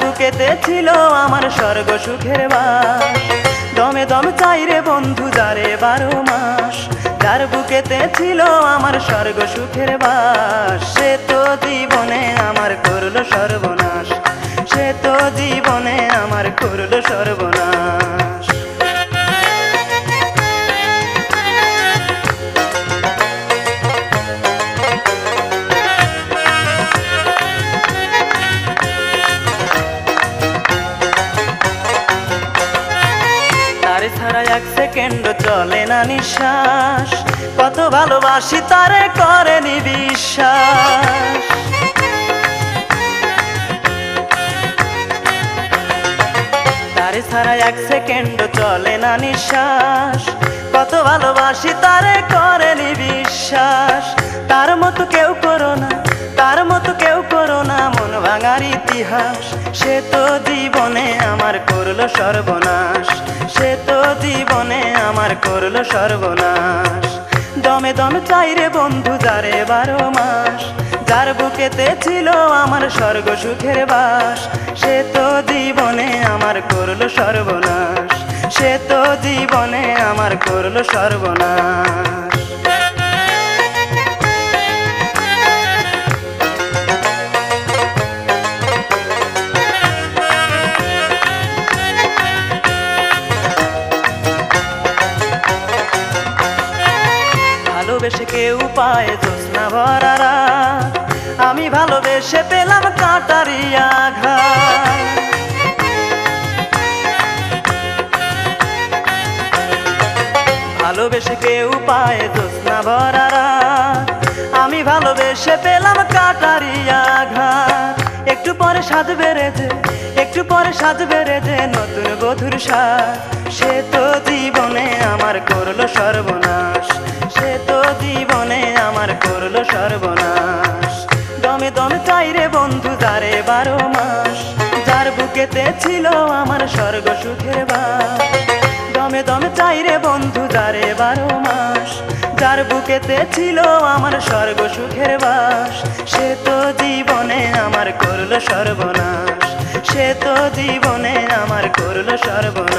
বুকেতে ছিল আমার স্বর্গ সুখের বাস। দমে দম চাই রে বন্ধু যারে 12 মাস, যার বুকেতে ছিল আমার স্বর্গ সুখের বাস। সে তো জীবনে আমার করলো সর্বনাশ, সে তো জীবনে আমার করলো সর্বনাশ। তারে ছাড়া এক সেকেন্ড চলে না নিঃশ্বাস, কত ভালোবাসি তারে করেনি বিশ্বাস। তারে ছাড়া এক সেকেন্ড চলে না নিঃশ্বাস, কত ভালোবাসি তারে করেনি বিশ্বাস। তার মতো কেউ করো না, তার মতো কেউ করো না মন ভাঙার ইতিহাস। সে তো জীবনে আমার করলো সর্বনাশ, সে তো জীবনে আমার করলো সর্বনাশ। দমে দমে চাই রে বন্ধু যারে 12 মাস, যার বুকেতে ছিল আমার স্বর্গ সুখের বাস। সে তো জীবনে আমার করলো সর্বনাশ, সে তো জীবনে আমার করলো সর্বনাশ। ভালোবেসে কেউ পায় জ্যোৎস্না ভরা রাত, আমি ভালোবেসে পেলাম কাঁটারি আঘাত। ভালোবেসে কেউ পায় জ্যোৎস্না ভরা রাত, আমি ভালোবেসে পেলাম কাঁটারি আঘাত। একটু পরে সাজ বেড়েছে, একটু পরে সাজ বেড়েছে নতুন বধুর সাজ। সে তো জীবনে আমার করলো সর্বনাশ, সে তো জীবনে আমার করলো সর্বনাশ। দমে দমে চাই রে বন্ধু যারে 12 মাস, যার বুকেতে ছিল আমার স্বর্গ সুখের বাস। দমে দমে চাই রে বন্ধু যারে 12 মাস, যার বুকেতে ছিল আমার স্বর্গ সুখের বাস। সে তো জীবনে আমার করলো সর্বনাশ, সে তো জীবনে আমার করলো সর্বনাশ।